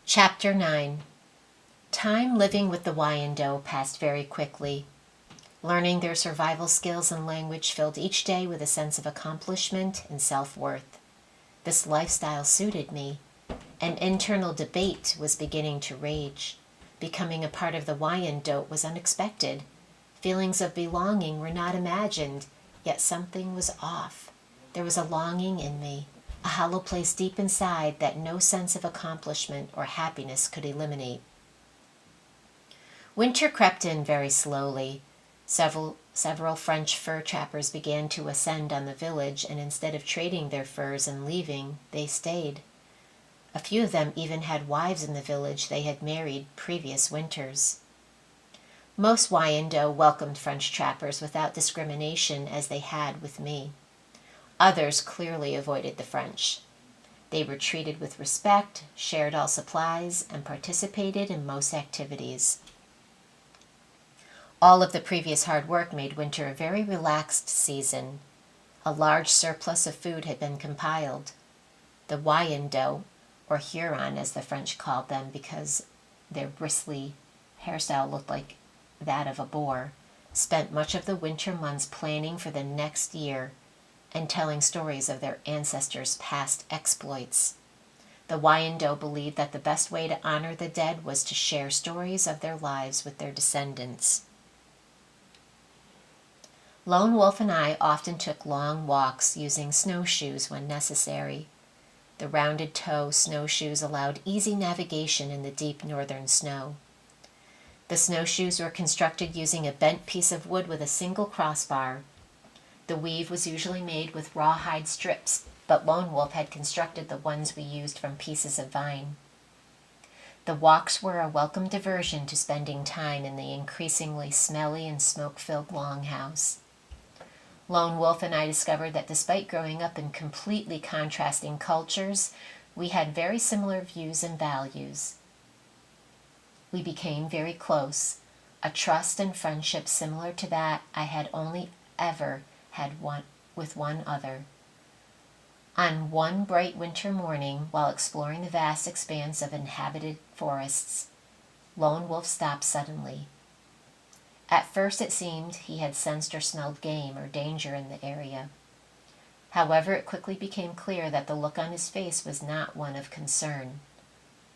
Chapter 9. Time living with the Wyandotte passed very quickly. Learning their survival skills and language filled each day with a sense of accomplishment and self-worth. This lifestyle suited me. An internal debate was beginning to rage. Becoming a part of the Wyandotte was unexpected. Feelings of belonging were not imagined, yet something was off. There was a longing in me, a hollow place deep inside that no sense of accomplishment or happiness could eliminate. Winter crept in very slowly. Several French fur trappers began to ascend on the village, and instead of trading their furs and leaving, they stayed. A few of them even had wives in the village they had married previous winters. Most Wyandotte welcomed French trappers without discrimination, as they had with me. Others clearly avoided the French. They were treated with respect, shared all supplies, and participated in most activities. All of the previous hard work made winter a very relaxed season. A large surplus of food had been compiled. The Wyandotte, or Huron as the French called them because their bristly hairstyle looked like that of a boar, spent much of the winter months planning for the next year and telling stories of their ancestors' past exploits. The Wyandotte believed that the best way to honor the dead was to share stories of their lives with their descendants. Lone Wolf and I often took long walks using snowshoes when necessary. The rounded toe snowshoes allowed easy navigation in the deep northern snow. The snowshoes were constructed using a bent piece of wood with a single crossbar. The weave was usually made with rawhide strips, but Lone Wolf had constructed the ones we used from pieces of vine. The walks were a welcome diversion to spending time in the increasingly smelly and smoke-filled longhouse. Lone Wolf and I discovered that despite growing up in completely contrasting cultures, we had very similar views and values. We became very close, a trust and friendship similar to that I had only ever had with one other. On one bright winter morning, while exploring the vast expanse of inhabited forests, Lone Wolf stopped suddenly. At first it seemed he had sensed or smelled game or danger in the area. However, it quickly became clear that the look on his face was not one of concern.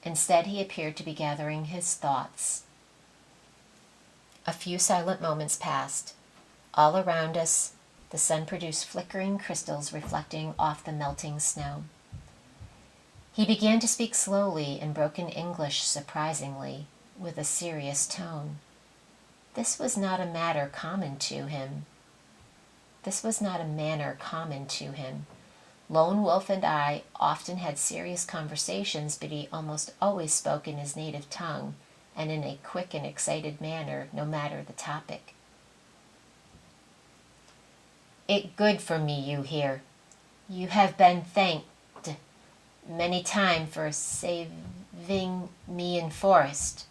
Instead, he appeared to be gathering his thoughts. A few silent moments passed. All around us, the sun produced flickering crystals reflecting off the melting snow. He began to speak slowly in broken English, surprisingly, with a serious tone. This was not a manner common to him. Lone Wolf and I often had serious conversations, but he almost always spoke in his native tongue and in a quick and excited manner, no matter the topic. "It good for me you here. You have been thanked many time for saving me in forest.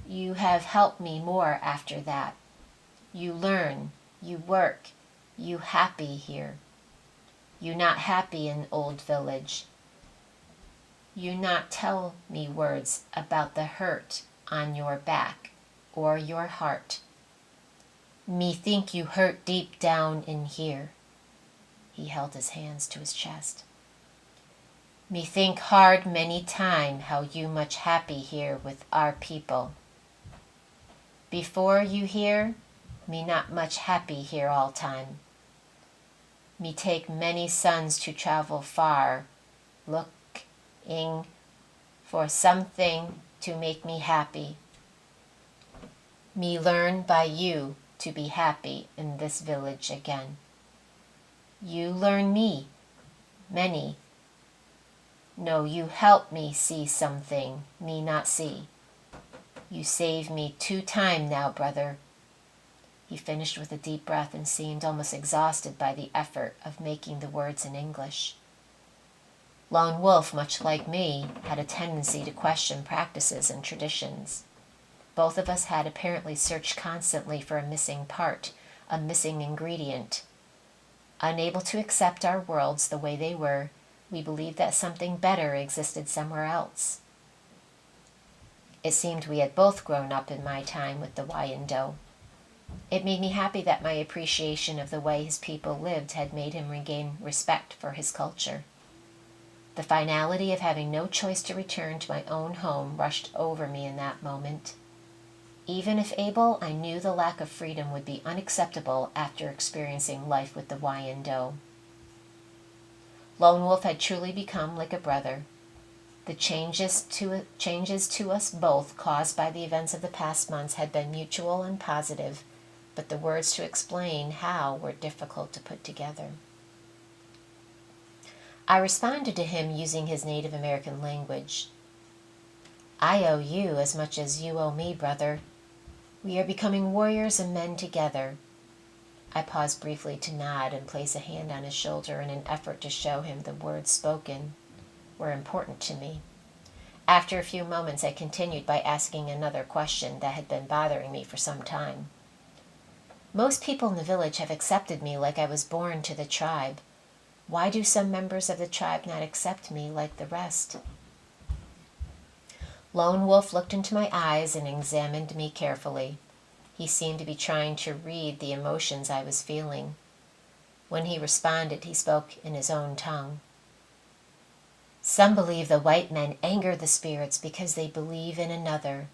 You have helped me more after that. You learn, you work, you happy here. You not happy in old village. You not tell me words about the hurt on your back or your heart. Me think you hurt deep down in here." He held his hands to his chest. "Me think hard many time how you much happy here with our people. Before you here, me not much happy here all time. Me take many sons to travel far, looking for something to make me happy. Me learn by you to be happy in this village again. You learn me, many. No, you help me see something me not see. You save me 2 times now, brother." He finished with a deep breath and seemed almost exhausted by the effort of making the words in English. Lone Wolf, much like me, had a tendency to question practices and traditions. Both of us had apparently searched constantly for a missing part, a missing ingredient. Unable to accept our worlds the way they were, we believed that something better existed somewhere else. It seemed we had both grown up in my time with the Wyandotte. It made me happy that my appreciation of the way his people lived had made him regain respect for his culture. The finality of having no choice to return to my own home rushed over me in that moment. Even if able, I knew the lack of freedom would be unacceptable after experiencing life with the Wyandotte. Lone Wolf had truly become like a brother. The changes to us both caused by the events of the past months had been mutual and positive, but the words to explain how were difficult to put together. I responded to him using his Native American language. I owe you as much as you owe me, brother. We are becoming warriors and men together. I paused briefly to nod and place a hand on his shoulder in an effort to show him the words spoken were important to me. After a few moments, I continued by asking another question that had been bothering me for some time. Most people in the village have accepted me like I was born to the tribe. Why do some members of the tribe not accept me like the rest? Lone Wolf looked into my eyes and examined me carefully. He seemed to be trying to read the emotions I was feeling. When he responded, he spoke in his own tongue. Some believe the white men anger the spirits because they believe in another.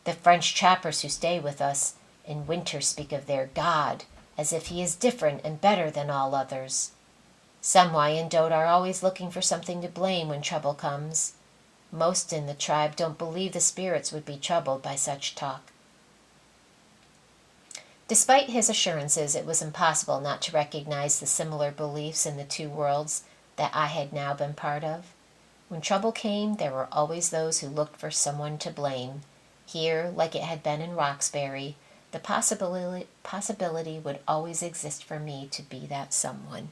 The French trappers who stay with us in winter speak of their God as if he is different and better than all others. Some Wyandotte are always looking for something to blame when trouble comes. Most in the tribe don't believe the spirits would be troubled by such talk. Despite his assurances, it was impossible not to recognize the similar beliefs in the two worlds that I had now been part of. When trouble came, there were always those who looked for someone to blame. Here, like it had been in Roxbury, the possibility would always exist for me to be that someone.